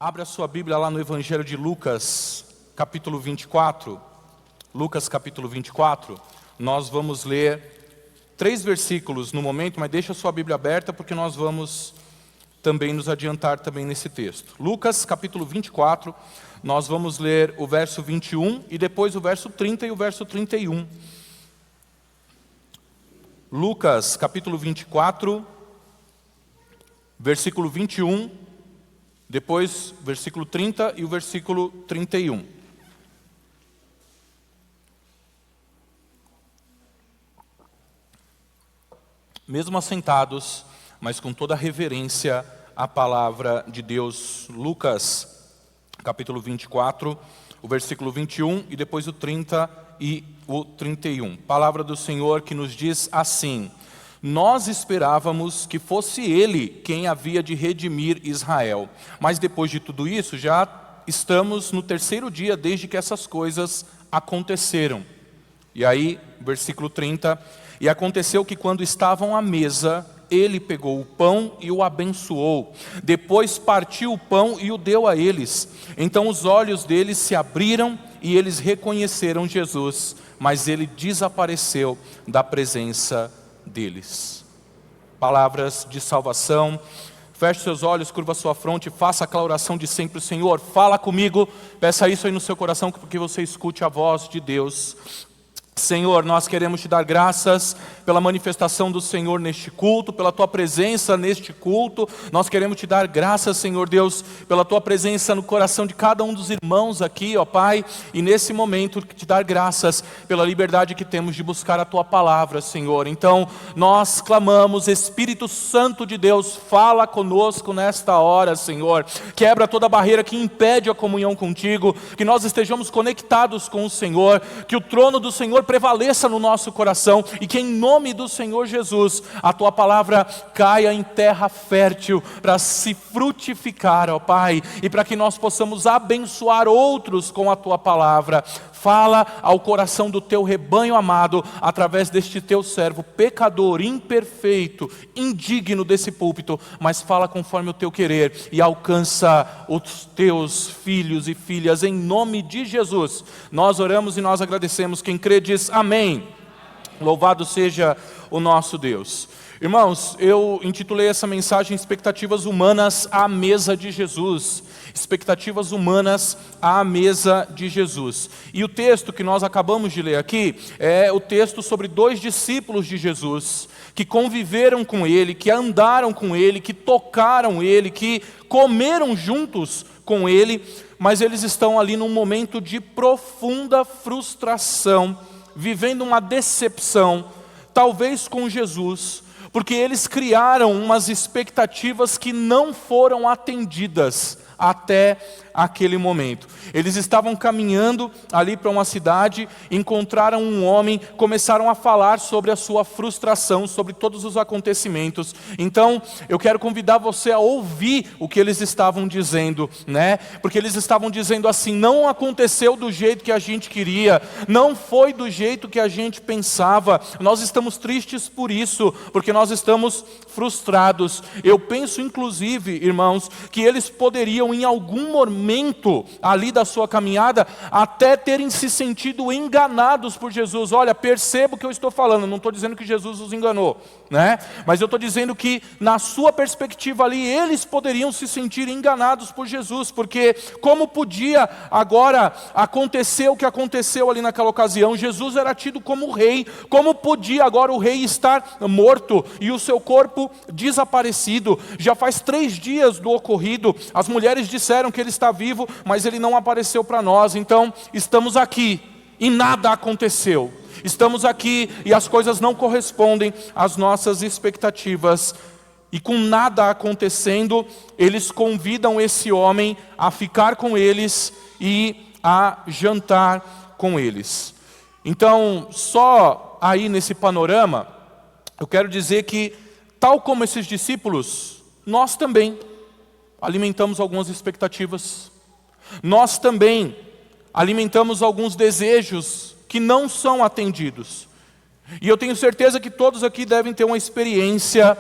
Abra a sua Bíblia lá no Evangelho de Lucas, capítulo 24. Lucas, capítulo 24. Nós vamos ler 3 versículos no momento, mas deixa a sua Bíblia aberta porque nós vamos também nos adiantar também nesse texto. Lucas, capítulo 24, nós vamos ler o verso 21 e depois o verso 30 e o verso 31. Lucas, capítulo 24, versículo 21, depois versículo 30 e o versículo 31. Mesmo assentados, mas com toda a reverência à palavra de Deus. Lucas, capítulo 24, o versículo 21 e depois o 30 e o 31. Palavra do Senhor que nos diz assim: nós esperávamos que fosse Ele quem havia de redimir Israel. Mas depois de tudo isso, já estamos no 3º dia desde que essas coisas aconteceram. E aí, versículo 30, e aconteceu que quando estavam à mesa, Ele pegou o pão e o abençoou. Depois partiu o pão e o deu a eles. Então os olhos deles se abriram e eles reconheceram Jesus, mas Ele desapareceu da presença deles. Palavras de salvação. Feche seus olhos, curva sua fronte, faça aquela oração de sempre: Senhor, fala comigo. Peça isso aí no seu coração, porque você escute a voz de Deus. Senhor, nós queremos te dar graças pela manifestação do Senhor neste culto, pela tua presença neste culto. Nós queremos te dar graças, Senhor Deus, pela tua presença no coração de cada um dos irmãos aqui, ó Pai. E nesse momento te dar graças pela liberdade que temos de buscar a tua palavra, Senhor. Então nós clamamos: Espírito Santo de Deus, fala conosco nesta hora, Senhor. Quebra toda barreira que impede a comunhão contigo, que nós estejamos conectados com o Senhor, que o trono do Senhor prevaleça no nosso coração e que em nome do Senhor Jesus a tua palavra caia em terra fértil para se frutificar, ó Pai, e para que nós possamos abençoar outros com a tua palavra. Fala ao coração do teu rebanho amado através deste teu servo pecador, imperfeito, indigno desse púlpito, mas fala conforme o teu querer e alcança os teus filhos e filhas em nome de Jesus. Nós oramos e nós agradecemos. Quem crê diz amém. Louvado seja o nosso Deus. Irmãos, eu intitulei essa mensagem Expectativas Humanas à Mesa de Jesus. Expectativas humanas à mesa de Jesus. E o texto que nós acabamos de ler aqui é o texto sobre 2 discípulos de Jesus que conviveram com Ele, que andaram com Ele, que tocaram Ele, que comeram juntos com Ele, mas eles estão ali num momento de profunda frustração, vivendo uma decepção, talvez com Jesus, porque eles criaram umas expectativas que não foram atendidas até aquele momento. Eles estavam caminhando ali para uma cidade, encontraram um homem, começaram a falar sobre a sua frustração, sobre todos os acontecimentos. Então, eu quero convidar você a ouvir o que eles estavam dizendo, né? Porque eles estavam dizendo assim: não aconteceu do jeito que a gente queria, não foi do jeito que a gente pensava, nós estamos tristes por isso, porque nós estamos frustrados. Eu penso inclusive, irmãos, que eles poderiam em algum momento ali da sua caminhada até terem se sentido enganados por Jesus. Olha, perceba o que eu estou falando, não estou dizendo que Jesus os enganou, né? Mas eu estou dizendo que na sua perspectiva ali, eles poderiam se sentir enganados por Jesus, porque como podia agora acontecer o que aconteceu ali naquela ocasião? Jesus era tido como rei, como podia agora o rei estar morto e o seu corpo desaparecido? Já faz 3 dias do ocorrido, as mulheres disseram que ele está vivo, mas ele não apareceu para nós. Então estamos aqui e nada aconteceu. Estamos aqui e as coisas não correspondem às nossas expectativas. E com nada acontecendo, eles convidam esse homem a ficar com eles e a jantar com eles. Então, só aí nesse panorama, eu quero dizer que, tal como esses discípulos, nós também alimentamos algumas expectativas. Nós também alimentamos alguns desejos que não são atendidos. E eu tenho certeza que todos aqui devem ter uma experiência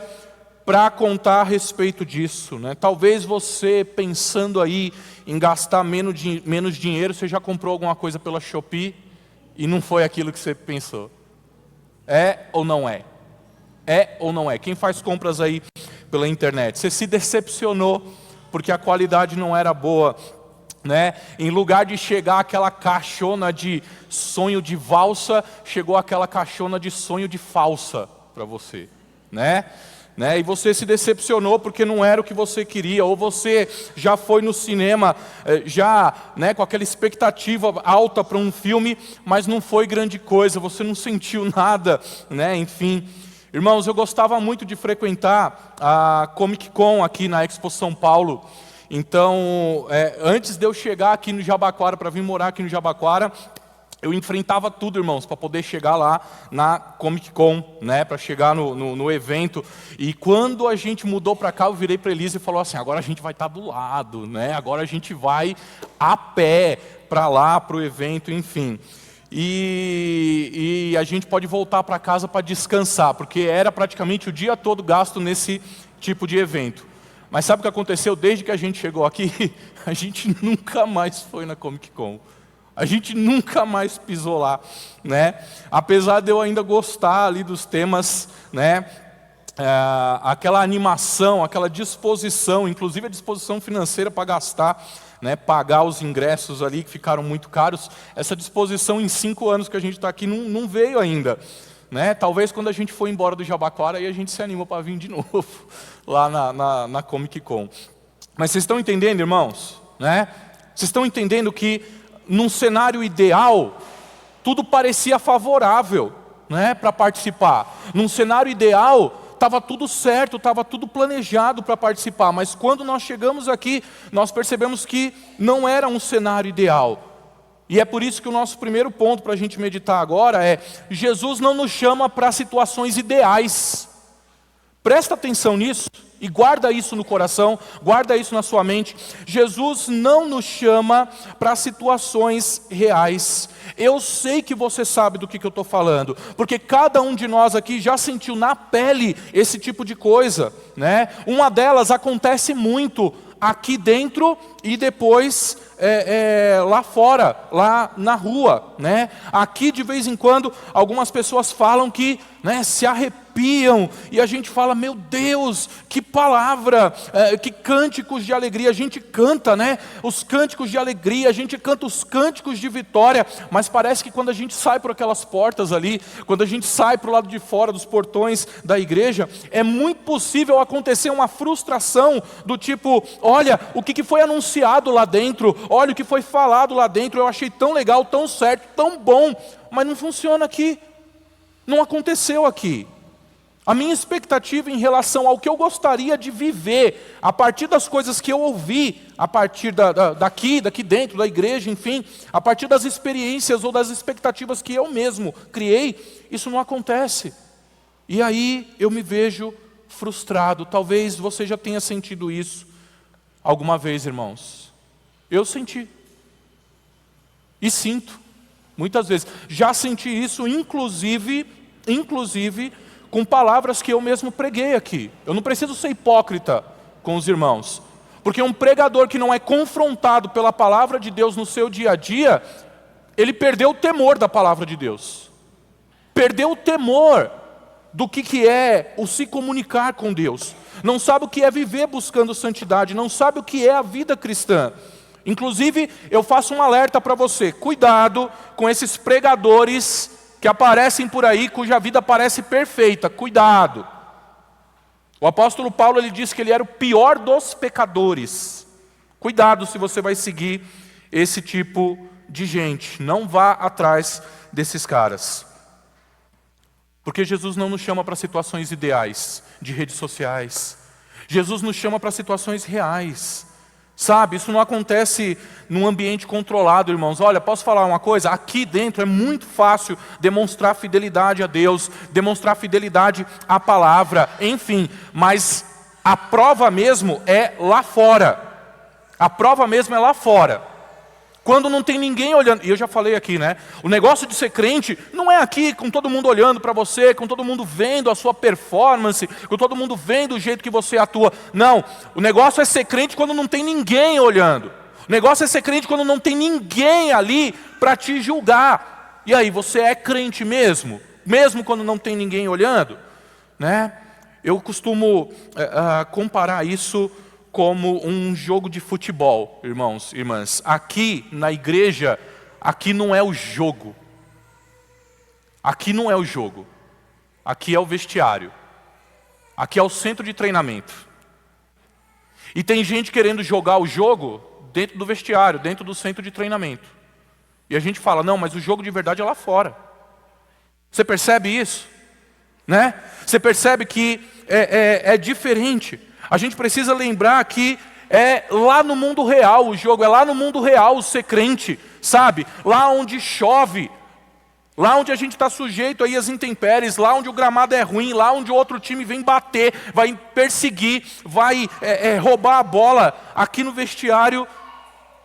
para contar a respeito disso, né? Talvez você pensando aí em gastar menos dinheiro, você já comprou alguma coisa pela Shopee e não foi aquilo que você pensou. É ou não é? É ou não é? Quem faz compras aí pela internet? Você se decepcionou porque a qualidade não era boa, né? Em lugar de chegar aquela caixona de sonho de valsa, chegou aquela caixona de sonho de falsa para você, né? E você se decepcionou porque não era o que você queria, ou você já foi no cinema com aquela expectativa alta para um filme, mas não foi grande coisa, você não sentiu nada, né? Enfim, irmãos, eu gostava muito de frequentar a Comic Con aqui na Expo São Paulo. Então, antes de eu chegar aqui no Jabaquara, para vir morar aqui no Jabaquara, eu enfrentava tudo, irmãos, para poder chegar lá na Comic Con, né, para chegar no evento. E quando a gente mudou para cá, eu virei para Elisa e falou assim, agora a gente vai estar do lado, né? Agora a gente vai a pé para lá, para o evento, enfim. E a gente pode voltar para casa para descansar, porque era praticamente o dia todo gasto nesse tipo de evento. Mas sabe o que aconteceu? Desde que a gente chegou aqui, a gente nunca mais foi na Comic Con. A gente nunca mais pisou lá, né? Apesar de eu ainda gostar ali dos temas, né? Aquela animação, aquela disposição, inclusive a disposição financeira para gastar, né? Pagar os ingressos ali que ficaram muito caros. Essa disposição em 5 anos que a gente está aqui não veio ainda, né? Talvez quando a gente for embora do Jabaquara, aí a gente se anima para vir de novo lá na Comic Con. Mas vocês estão entendendo, irmãos? Né? Vocês estão entendendo que num cenário ideal, tudo parecia favorável, né, para participar. Num cenário ideal, estava tudo certo, estava tudo planejado para participar. Mas quando nós chegamos aqui, nós percebemos que não era um cenário ideal. E é por isso que o nosso primeiro ponto para a gente meditar agora é: Jesus não nos chama para situações ideais. Presta atenção nisso e guarda isso no coração, guarda isso na sua mente. Jesus não nos chama para situações reais. Eu sei que você sabe do que eu estou falando, porque cada um de nós aqui já sentiu na pele esse tipo de coisa, né? Uma delas acontece muito aqui dentro e depois lá fora, lá na rua, né? Aqui de vez em quando algumas pessoas falam que, né, se arrepiam e a gente fala, meu Deus, que palavra, que cânticos de alegria. A gente canta, né, os cânticos de alegria, a gente canta os cânticos de vitória, mas parece que quando a gente sai por aquelas portas ali, quando a gente sai para o lado de fora dos portões da igreja, é muito possível acontecer uma frustração do tipo, olha, o que foi anunciado lá dentro, olha o que foi falado lá dentro, eu achei tão legal, tão certo, tão bom, mas não funciona aqui, não aconteceu aqui. A minha expectativa em relação ao que eu gostaria de viver, a partir das coisas que eu ouvi, a partir daqui dentro da igreja, enfim, a partir das experiências ou das expectativas que eu mesmo criei, isso não acontece. E aí eu me vejo frustrado. Talvez você já tenha sentido isso alguma vez, irmãos. Eu senti. E sinto, muitas vezes. Já senti isso, inclusive, com palavras que eu mesmo preguei aqui. Eu não preciso ser hipócrita com os irmãos. Porque um pregador que não é confrontado pela palavra de Deus no seu dia a dia, ele perdeu o temor da palavra de Deus. Perdeu o temor do que é o se comunicar com Deus. Não sabe o que é viver buscando santidade, não sabe o que é a vida cristã. Inclusive, eu faço um alerta para você, cuidado com esses pregadores que aparecem por aí, cuja vida parece perfeita, cuidado. O apóstolo Paulo, ele disse que ele era o pior dos pecadores. Cuidado se você vai seguir esse tipo de gente, não vá atrás desses caras. Porque Jesus não nos chama para situações ideais, de redes sociais. Jesus nos chama para situações reais. Sabe, isso não acontece num ambiente controlado, irmãos. Olha, posso falar uma coisa? Aqui dentro é muito fácil demonstrar fidelidade a Deus, demonstrar fidelidade à palavra, enfim. Mas a prova mesmo é lá fora. A prova mesmo é lá fora. Quando não tem ninguém olhando, e eu já falei aqui, né? O negócio de ser crente não é aqui com todo mundo olhando para você, com todo mundo vendo a sua performance, com todo mundo vendo o jeito que você atua. Não, o negócio é ser crente quando não tem ninguém olhando. O negócio é ser crente quando não tem ninguém ali para te julgar. E aí, você é crente mesmo? Mesmo quando não tem ninguém olhando? Né? Eu costumo comparar isso como um jogo de futebol, irmãos e irmãs. Aqui na igreja, aqui não é o jogo. Aqui não é o jogo. Aqui é o vestiário. Aqui é o centro de treinamento. E tem gente querendo jogar o jogo dentro do vestiário, dentro do centro de treinamento. E a gente fala, não, mas o jogo de verdade é lá fora. Você percebe isso? Né? Você percebe que é diferente. A gente precisa lembrar que é lá no mundo real o jogo, é lá no mundo real o ser crente, sabe? Lá onde chove, lá onde a gente está sujeito aí às intempéries, lá onde o gramado é ruim, lá onde o outro time vem bater, vai perseguir, vai roubar a bola. Aqui no vestiário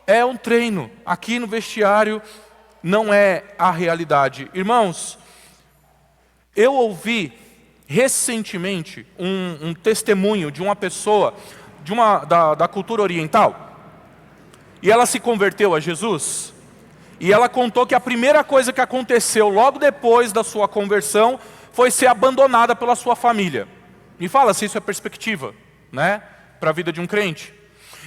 é um treino, aqui no vestiário não é a realidade. Irmãos, eu ouvi recentemente um testemunho de uma pessoa da cultura oriental, e ela se converteu a Jesus, e ela contou que a primeira coisa que aconteceu logo depois da sua conversão foi ser abandonada pela sua família. Me fala se isso é perspectiva, né, para a vida de um crente.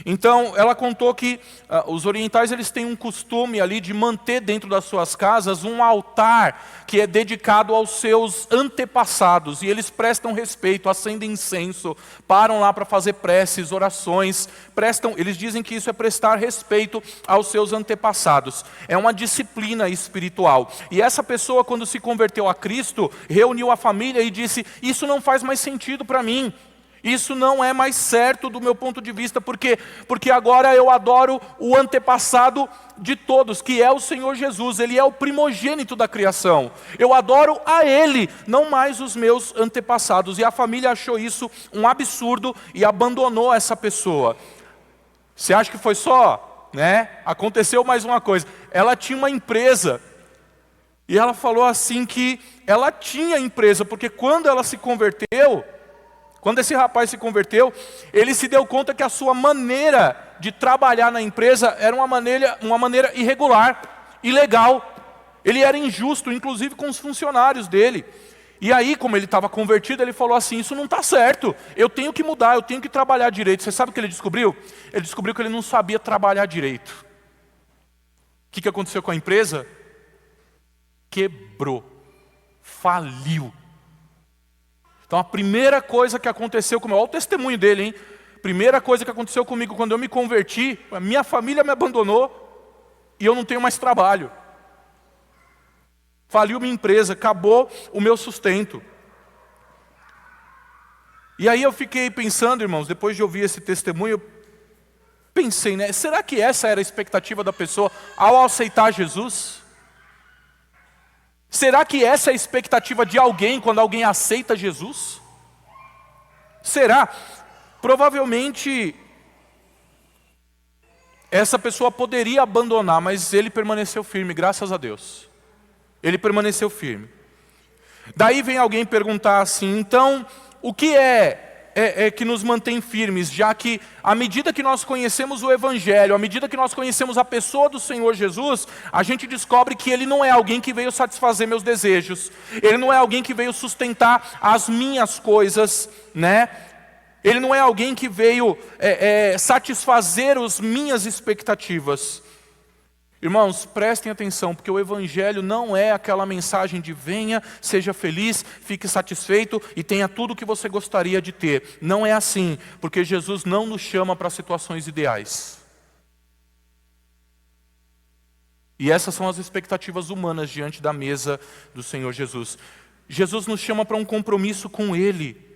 Então, ela contou que os orientais eles têm um costume ali de manter dentro das suas casas um altar que é dedicado aos seus antepassados. E eles prestam respeito, acendem incenso, param lá para fazer preces, orações. Eles dizem que isso é prestar respeito aos seus antepassados. É uma disciplina espiritual. E essa pessoa, quando se converteu a Cristo, reuniu a família e disse, isso não faz mais sentido para mim. Isso não é mais certo do meu ponto de vista, porque agora eu adoro o antepassado de todos, que é o Senhor Jesus. Ele é o primogênito da criação. Eu adoro a Ele, não mais os meus antepassados. E a família achou isso um absurdo e abandonou essa pessoa. Você acha que foi só? Né? Aconteceu mais uma coisa. Ela tinha uma empresa. E ela falou assim que ela tinha empresa, porque quando ela se converteu, quando esse rapaz se converteu, ele se deu conta que a sua maneira de trabalhar na empresa era uma maneira irregular, ilegal. Ele era injusto, inclusive com os funcionários dele. E aí, como ele estava convertido, ele falou assim, isso não está certo, eu tenho que mudar, eu tenho que trabalhar direito. Você sabe o que ele descobriu? Ele descobriu que ele não sabia trabalhar direito. O que aconteceu com a empresa? Quebrou, faliu. Então a primeira coisa que aconteceu comigo, olha o testemunho dele, hein? Primeira coisa que aconteceu comigo quando eu me converti, a minha família me abandonou e eu não tenho mais trabalho. Faliu minha empresa, acabou o meu sustento. E aí eu fiquei pensando, irmãos, depois de ouvir esse testemunho, eu pensei, né? Será que essa era a expectativa da pessoa ao aceitar Jesus? Será que essa é a expectativa de alguém quando alguém aceita Jesus? Será? Provavelmente essa pessoa poderia abandonar, mas ele permaneceu firme, graças a Deus. Ele permaneceu firme. Daí vem alguém perguntar assim, então, o que é que nos mantém firmes, já que à medida que nós conhecemos o Evangelho, à medida que nós conhecemos a pessoa do Senhor Jesus, a gente descobre que Ele não é alguém que veio satisfazer meus desejos, Ele não é alguém que veio sustentar as minhas coisas, né? Ele não é alguém que veio satisfazer as minhas expectativas. Irmãos, prestem atenção, porque o Evangelho não é aquela mensagem de venha, seja feliz, fique satisfeito e tenha tudo o que você gostaria de ter. Não é assim, porque Jesus não nos chama para situações ideais. E essas são as expectativas humanas diante da mesa do Senhor Jesus. Jesus nos chama para um compromisso com Ele.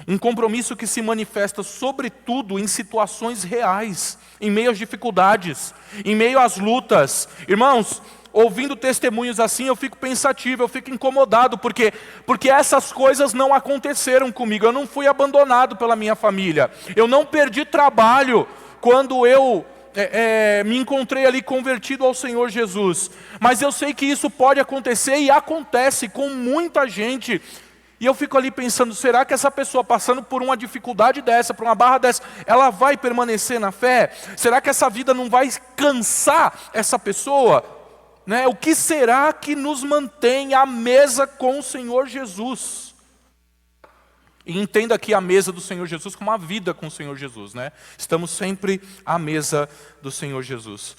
Um compromisso que se manifesta sobretudo em situações reais, em meio às dificuldades, em meio às lutas. Irmãos, ouvindo testemunhos assim, eu fico pensativo, eu fico incomodado, porque essas coisas não aconteceram comigo. Eu não fui abandonado pela minha família. Eu não perdi trabalho quando eu me encontrei ali convertido ao Senhor Jesus. Mas eu sei que isso pode acontecer e acontece com muita gente. E eu fico ali pensando, será que essa pessoa passando por uma dificuldade dessa, por uma barra dessa, ela vai permanecer na fé? Será que essa vida não vai cansar essa pessoa? Né? O que será que nos mantém à mesa com o Senhor Jesus? E entenda aqui a mesa do Senhor Jesus como a vida com o Senhor Jesus, né? Estamos sempre à mesa do Senhor Jesus.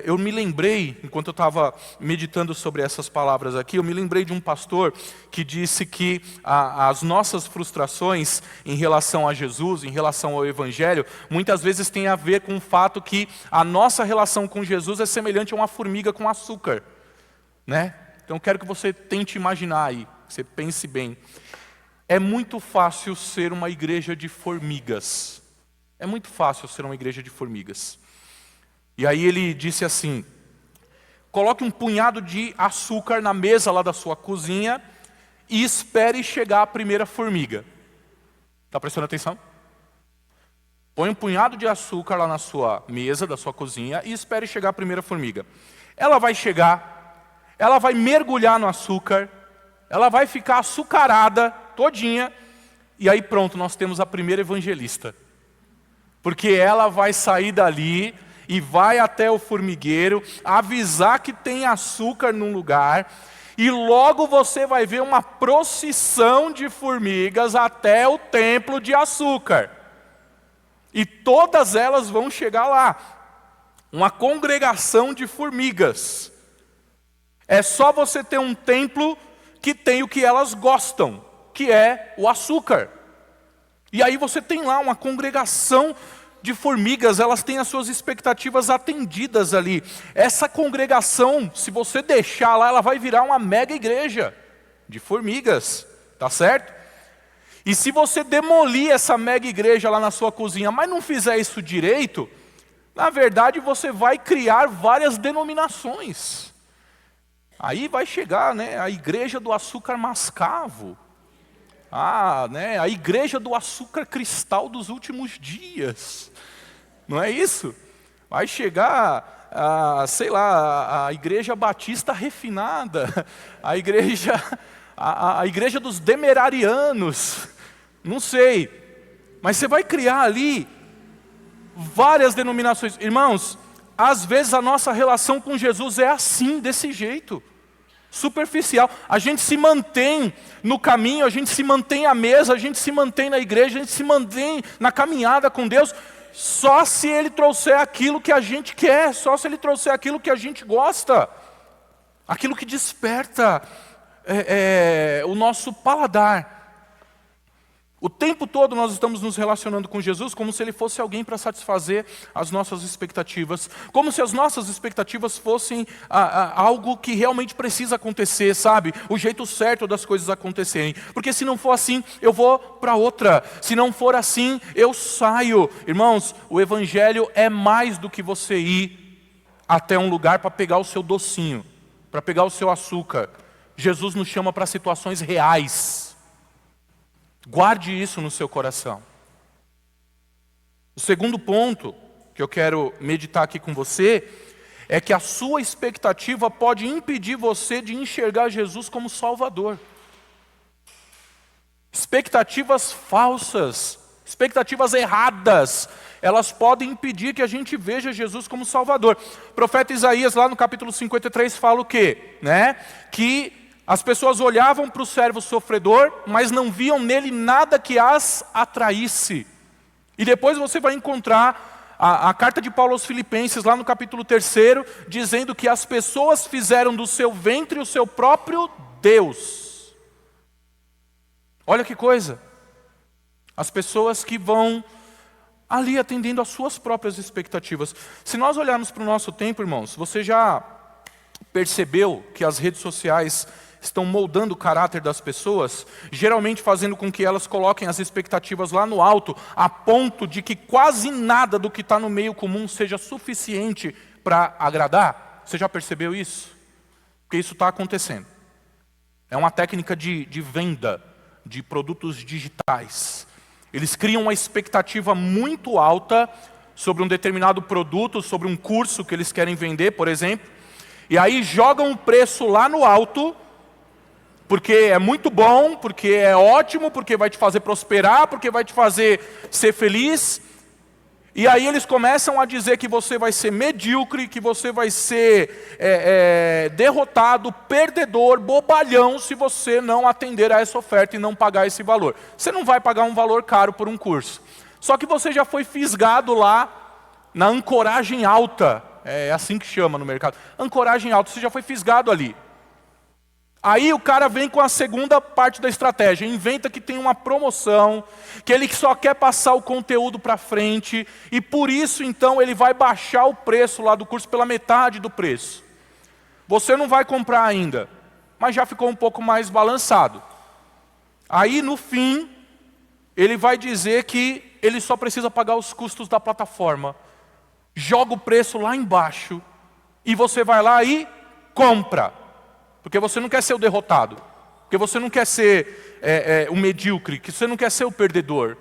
Eu me lembrei, enquanto eu estava meditando sobre essas palavras aqui, eu me lembrei de um pastor que disse que as nossas frustrações em relação a Jesus, em relação ao Evangelho, muitas vezes tem a ver com o fato que a nossa relação com Jesus é semelhante a uma formiga com açúcar, né? Então eu quero que você tente imaginar aí, que você pense bem. É muito fácil ser uma igreja de formigas. É muito fácil ser uma igreja de formigas. E aí ele disse assim, coloque um punhado de açúcar na mesa lá da sua cozinha e espere chegar a primeira formiga. Está prestando atenção? Põe um punhado de açúcar lá na sua mesa da sua cozinha e espere chegar a primeira formiga. Ela vai chegar, ela vai mergulhar no açúcar, ela vai ficar açucarada todinha, e aí pronto, nós temos a primeira evangelista. Porque ela vai sair dali e vai até o formigueiro, avisar que tem açúcar num lugar, e logo você vai ver uma procissão de formigas até o templo de açúcar. E todas elas vão chegar lá. Uma congregação de formigas. É só você ter um templo que tem o que elas gostam, que é o açúcar. E aí você tem lá uma congregação de formigas, elas têm as suas expectativas atendidas ali. Essa congregação, se você deixar lá, ela vai virar uma mega igreja de formigas, tá certo? E se você demolir essa mega igreja lá na sua cozinha, mas não fizer isso direito, na verdade você vai criar várias denominações. Aí vai chegar, né, a igreja do açúcar mascavo. Né, a igreja do açúcar cristal dos últimos dias. Não é isso? Vai chegar, sei lá, a igreja batista refinada, a igreja dos demerarianos, não sei. Mas você vai criar ali várias denominações. Irmãos, às vezes a nossa relação com Jesus é assim, desse jeito. Superficial. A gente se mantém no caminho, a gente se mantém à mesa, a gente se mantém na igreja, a gente se mantém na caminhada com Deus, só se Ele trouxer aquilo que a gente quer, só se Ele trouxer aquilo que a gente gosta, aquilo que desperta o nosso paladar. O tempo todo nós estamos nos relacionando com Jesus como se Ele fosse alguém para satisfazer as nossas expectativas. Como se as nossas expectativas fossem algo que realmente precisa acontecer, sabe? O jeito certo das coisas acontecerem. Porque se não for assim, eu vou para outra. Se não for assim, eu saio. Irmãos, o Evangelho é mais do que você ir até um lugar para pegar o seu docinho, para pegar o seu açúcar. Jesus nos chama para situações reais. Guarde isso no seu coração. O segundo ponto que eu quero meditar aqui com você é que a sua expectativa pode impedir você de enxergar Jesus como Salvador. Expectativas falsas, expectativas erradas, elas podem impedir que a gente veja Jesus como Salvador. O profeta Isaías, lá no capítulo 53, fala o quê? Que as pessoas olhavam para o servo sofredor, mas não viam nele nada que as atraísse. E depois você vai encontrar a carta de Paulo aos Filipenses, lá no capítulo 3, dizendo que as pessoas fizeram do seu ventre o seu próprio Deus. Olha que coisa. As pessoas que vão ali atendendo às suas próprias expectativas. Se nós olharmos para o nosso tempo, irmãos, você já percebeu que as redes sociais estão moldando o caráter das pessoas, geralmente fazendo com que elas coloquem as expectativas lá no alto, a ponto de que quase nada do que está no meio comum seja suficiente para agradar? Você já percebeu isso? Porque isso está acontecendo. É uma técnica de venda de produtos digitais. Eles criam uma expectativa muito alta sobre um determinado produto, sobre um curso que eles querem vender, por exemplo, e aí jogam o preço lá no alto, porque é muito bom, porque é ótimo, porque vai te fazer prosperar, porque vai te fazer ser feliz. E aí eles começam a dizer que você vai ser medíocre, que você vai ser derrotado, perdedor, bobalhão, se você não atender a essa oferta e não pagar esse valor. Você não vai pagar um valor caro por um curso. Só que você já foi fisgado lá na ancoragem alta. É assim que chama no mercado. Ancoragem alta, você já foi fisgado ali. Aí o cara vem com a segunda parte da estratégia, inventa que tem uma promoção, que ele só quer passar o conteúdo para frente, e por isso então ele vai baixar o preço lá do curso pela metade do preço. Você não vai comprar ainda, mas já ficou um pouco mais balançado. Aí no fim, ele vai dizer que ele só precisa pagar os custos da plataforma. Joga o preço lá embaixo, e você vai lá e compra. Porque você não quer ser o derrotado. Porque você não quer ser o medíocre. Que você não quer ser o perdedor.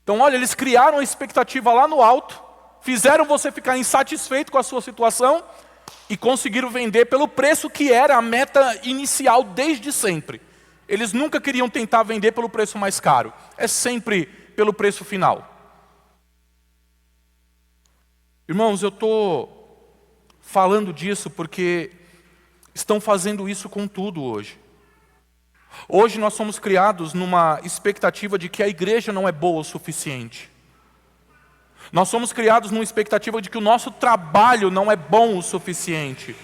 Então, olha, eles criaram a expectativa lá no alto. Fizeram você ficar insatisfeito com a sua situação. E conseguiram vender pelo preço que era a meta inicial desde sempre. Eles nunca queriam tentar vender pelo preço mais caro. É sempre pelo preço final. Irmãos, eu estou falando disso porque estão fazendo isso com tudo hoje. Hoje nós somos criados numa expectativa de que a igreja não é boa o suficiente. Nós somos criados numa expectativa de que o nosso trabalho não é bom o suficiente.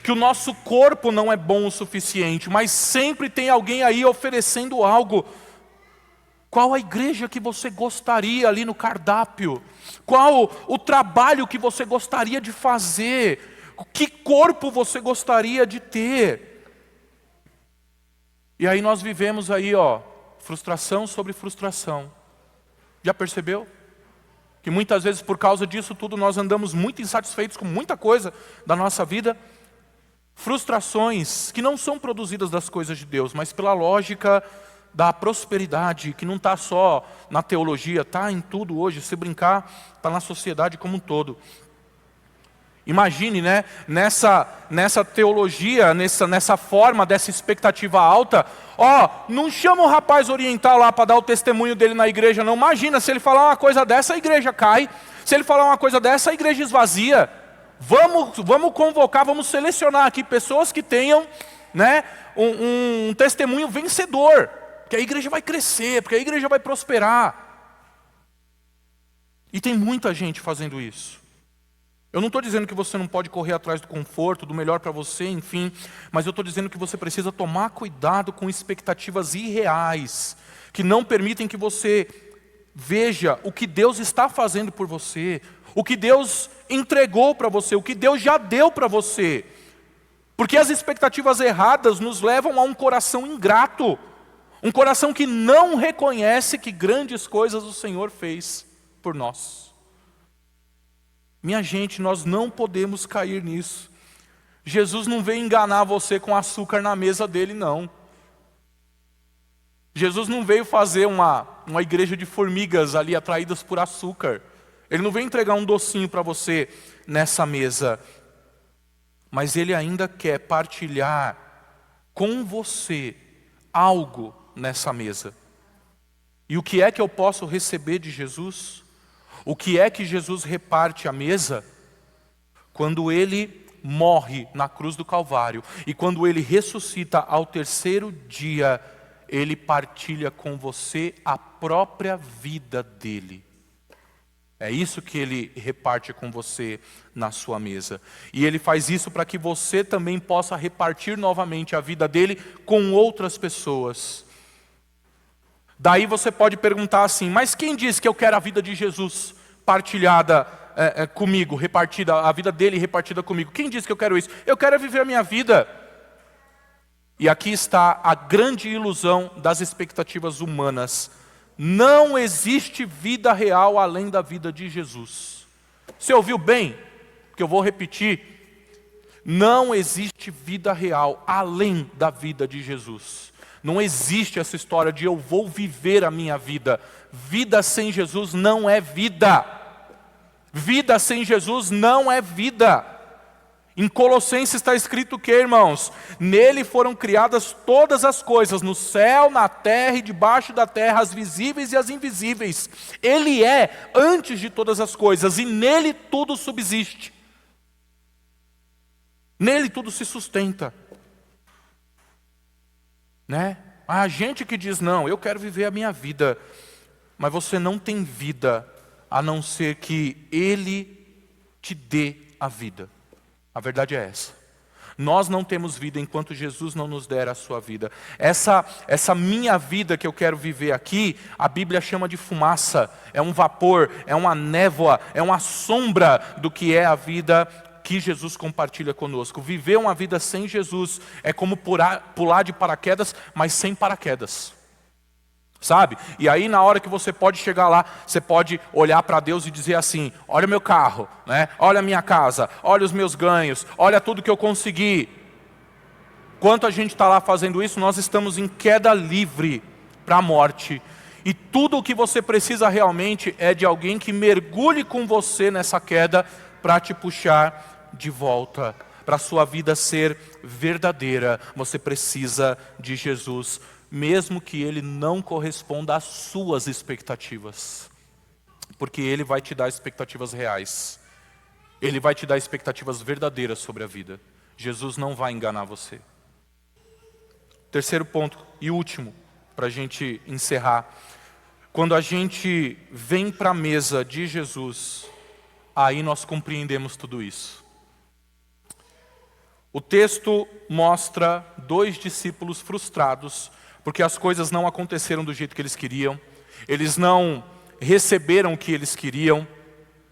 Que o nosso corpo não é bom o suficiente. Mas sempre tem alguém aí oferecendo algo. Qual a igreja que você gostaria ali no cardápio? Qual o trabalho que você gostaria de fazer? Que corpo você gostaria de ter? E aí nós vivemos aí, frustração sobre frustração. Já percebeu? Que muitas vezes por causa disso tudo nós andamos muito insatisfeitos com muita coisa da nossa vida. Frustrações que não são produzidas das coisas de Deus, mas pela lógica da prosperidade, que não está só na teologia, está em tudo hoje. Se brincar, está na sociedade como um todo. Imagine, né, nessa teologia, nessa forma, dessa expectativa alta, não chama o rapaz oriental lá para dar o testemunho dele na igreja, não. Imagina, se ele falar uma coisa dessa, a igreja cai. Se ele falar uma coisa dessa, a igreja esvazia. Vamos convocar, vamos selecionar aqui pessoas que tenham, né, um testemunho vencedor. Porque a igreja vai crescer, porque a igreja vai prosperar. E tem muita gente fazendo isso. Eu não estou dizendo que você não pode correr atrás do conforto, do melhor para você, enfim. Mas eu estou dizendo que você precisa tomar cuidado com expectativas irreais, que não permitem que você veja o que Deus está fazendo por você, o que Deus entregou para você, o que Deus já deu para você. Porque as expectativas erradas nos levam a um coração ingrato, um coração que não reconhece que grandes coisas o Senhor fez por nós. Minha gente, nós não podemos cair nisso. Jesus não veio enganar você com açúcar na mesa dele, não. Jesus não veio fazer uma igreja de formigas ali atraídas por açúcar. Ele não veio entregar um docinho para você nessa mesa. Mas Ele ainda quer partilhar com você algo nessa mesa. E o que é que eu posso receber de Jesus? O que é que Jesus reparte à mesa? Quando Ele morre na cruz do Calvário e quando Ele ressuscita ao terceiro dia, Ele partilha com você a própria vida dEle. É isso que Ele reparte com você na sua mesa. E Ele faz isso para que você também possa repartir novamente a vida dEle com outras pessoas. Daí você pode perguntar assim, mas quem disse que eu quero a vida de Jesus partilhada comigo, repartida, a vida dele repartida comigo? Quem disse que eu quero isso? Eu quero viver a minha vida. E aqui está a grande ilusão das expectativas humanas. Não existe vida real além da vida de Jesus. Você ouviu bem? Que eu vou repetir. Não existe vida real além da vida de Jesus. Não existe essa história de eu vou viver a minha vida. Vida sem Jesus não é vida. Vida sem Jesus não é vida. Em Colossenses está escrito o que, irmãos? Nele foram criadas todas as coisas, no céu, na terra e debaixo da terra, as visíveis e as invisíveis. Ele é antes de todas as coisas e nele tudo subsiste. Nele tudo se sustenta. Né? Há gente que diz, não, eu quero viver a minha vida. Mas você não tem vida, a não ser que Ele te dê a vida. A verdade é essa. Nós não temos vida enquanto Jesus não nos der a sua vida. Essa minha vida que eu quero viver aqui, a Bíblia chama de fumaça. É um vapor, é uma névoa, é uma sombra do que é a vida que Jesus compartilha conosco. Viver uma vida sem Jesus é como pular de paraquedas, mas sem paraquedas. Sabe? E aí na hora que você pode chegar lá, você pode olhar para Deus e dizer assim, olha o meu carro, né? Olha a minha casa, olha os meus ganhos, olha tudo que eu consegui. Enquanto a gente está lá fazendo isso, nós estamos em queda livre para a morte. E tudo o que você precisa realmente é de alguém que mergulhe com você nessa queda para te puxar de volta. Para a sua vida ser verdadeira, você precisa de Jesus, mesmo que Ele não corresponda às suas expectativas. Porque Ele vai te dar expectativas reais. Ele vai te dar expectativas verdadeiras sobre a vida. Jesus não vai enganar você. Terceiro ponto e último, para a gente encerrar. Quando a gente vem para a mesa de Jesus, aí nós compreendemos tudo isso. O texto mostra 2 discípulos frustrados, porque as coisas não aconteceram do jeito que eles queriam. Eles não receberam o que eles queriam,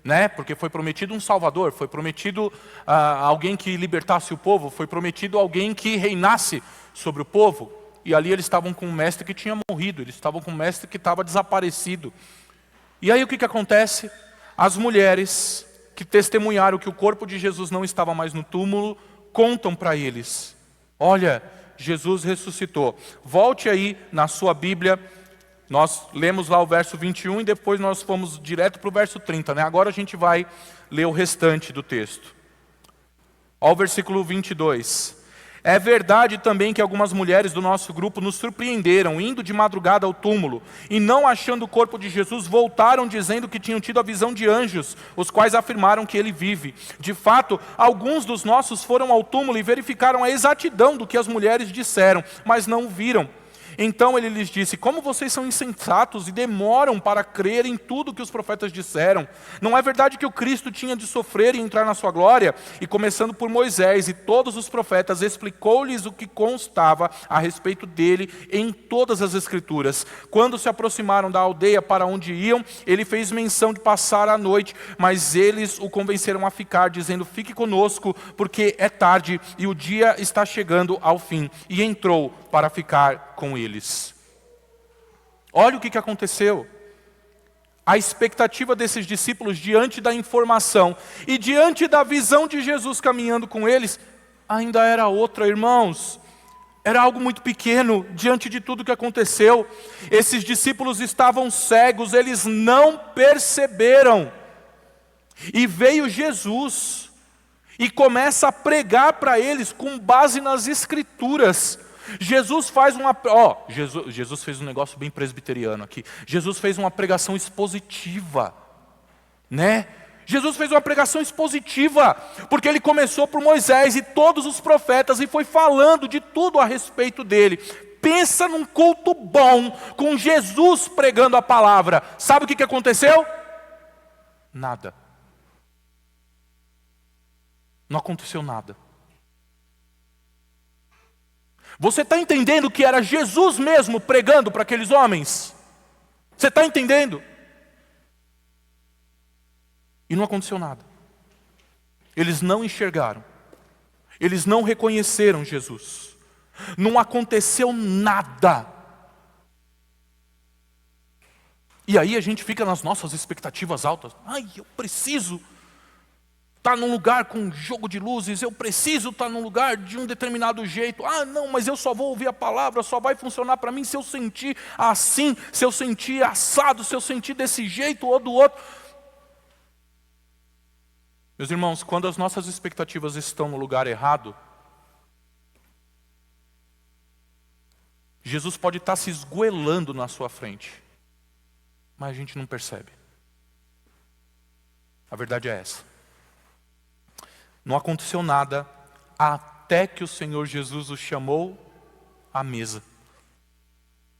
né? Porque foi prometido um Salvador, foi prometido alguém que libertasse o povo, foi prometido alguém que reinasse sobre o povo. E ali eles estavam com um mestre que tinha morrido, eles estavam com um mestre que estava desaparecido. E aí o que acontece? As mulheres que testemunharam que o corpo de Jesus não estava mais no túmulo, contam para eles, olha, Jesus ressuscitou. Volte aí na sua Bíblia, nós lemos lá o verso 21 e depois nós fomos direto para o verso 30, né? Agora a gente vai ler o restante do texto. Olha o versículo 22. É verdade também que algumas mulheres do nosso grupo nos surpreenderam, indo de madrugada ao túmulo, e não achando o corpo de Jesus, voltaram dizendo que tinham tido a visão de anjos, os quais afirmaram que ele vive. De fato, alguns dos nossos foram ao túmulo e verificaram a exatidão do que as mulheres disseram, mas não o viram. Então ele lhes disse, como vocês são insensatos e demoram para crer em tudo que os profetas disseram? Não é verdade que o Cristo tinha de sofrer e entrar na sua glória? E começando por Moisés e todos os profetas, explicou-lhes o que constava a respeito dele em todas as Escrituras. Quando se aproximaram da aldeia para onde iam, ele fez menção de passar a noite, mas eles o convenceram a ficar, dizendo, fique conosco, porque é tarde e o dia está chegando ao fim. E entrou para ficar com eles. Olha o que aconteceu. A expectativa desses discípulos diante da informação e diante da visão de Jesus caminhando com eles, ainda era outra, irmãos. Era algo muito pequeno diante de tudo que aconteceu. Esses discípulos estavam cegos, eles não perceberam. E veio Jesus e começa a pregar para eles com base nas Escrituras. Jesus faz Jesus fez um negócio bem presbiteriano aqui. Jesus fez uma pregação expositiva, né? Jesus fez uma pregação expositiva, porque ele começou por Moisés e todos os profetas e foi falando de tudo a respeito dele. Pensa num culto bom, com Jesus pregando a palavra. Sabe o que aconteceu? Nada. Não aconteceu nada. Você está entendendo que era Jesus mesmo pregando para aqueles homens? Você está entendendo? E não aconteceu nada. Eles não enxergaram. Eles não reconheceram Jesus. Não aconteceu nada. E aí a gente fica nas nossas expectativas altas. Ai, eu preciso. estar num lugar com jogo de luzes, eu preciso estar num lugar de um determinado jeito. Ah, não, mas eu só vou ouvir a palavra, só vai funcionar para mim se eu sentir assim, se eu sentir assado, se eu sentir desse jeito ou do outro. Meus irmãos, quando as nossas expectativas estão no lugar errado, Jesus pode estar se esgoelando na sua frente, mas a gente não percebe. A verdade é essa. Não aconteceu nada até que o Senhor Jesus os chamou à mesa.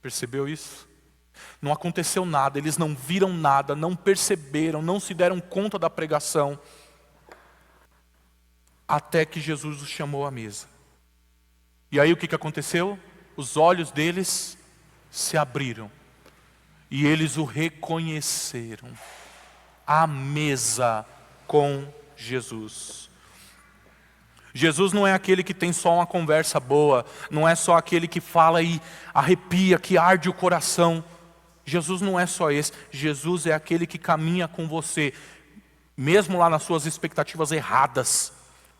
Percebeu isso? Não aconteceu nada, eles não viram nada, não perceberam, não se deram conta da pregação, até que Jesus os chamou à mesa. E aí o que aconteceu? Os olhos deles se abriram e eles o reconheceram. À mesa com Jesus. Jesus não é aquele que tem só uma conversa boa, não é só aquele que fala e arrepia, que arde o coração. Jesus não é só esse. Jesus é aquele que caminha com você, mesmo lá nas suas expectativas erradas,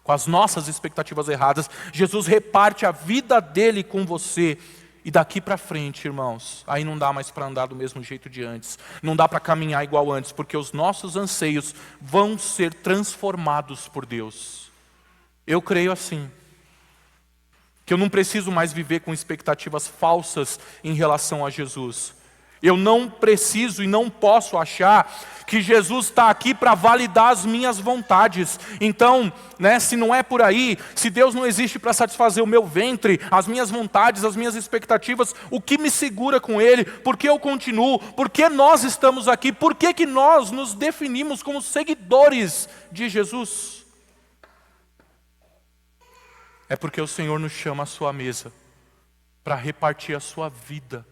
com as nossas expectativas erradas. Jesus reparte a vida dele com você. E daqui para frente, irmãos, aí não dá mais para andar do mesmo jeito de antes. Não dá para caminhar igual antes, porque os nossos anseios vão ser transformados por Deus. Eu creio assim, que eu não preciso mais viver com expectativas falsas em relação a Jesus. Eu não preciso e não posso achar que Jesus está aqui para validar as minhas vontades. Então, se não é por aí, se Deus não existe para satisfazer o meu ventre, as minhas vontades, as minhas expectativas, o que me segura com Ele? Por que eu continuo? Por que nós estamos aqui? Por que nós nos definimos como seguidores de Jesus? É porque o Senhor nos chama à sua mesa para repartir a sua vida.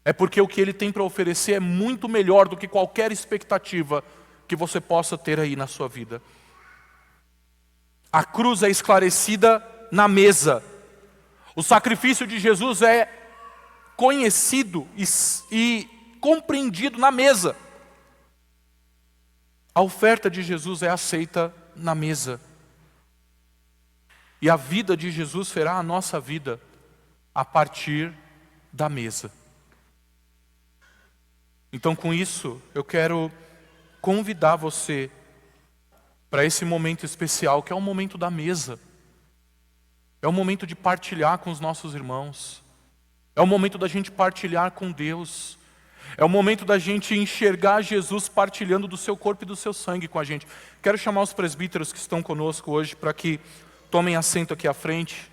É porque o que Ele tem para oferecer é muito melhor do que qualquer expectativa que você possa ter aí na sua vida. A cruz é esclarecida na mesa. O sacrifício de Jesus é conhecido e compreendido na mesa. A oferta de Jesus é aceita na mesa. E a vida de Jesus será a nossa vida a partir da mesa. Então, com isso, eu quero convidar você para esse momento especial, que é o momento da mesa. É o momento de partilhar com os nossos irmãos. É o momento da gente partilhar com Deus. É o momento da gente enxergar Jesus partilhando do seu corpo e do seu sangue com a gente. Quero chamar os presbíteros que estão conosco hoje para que tomem assento aqui à frente.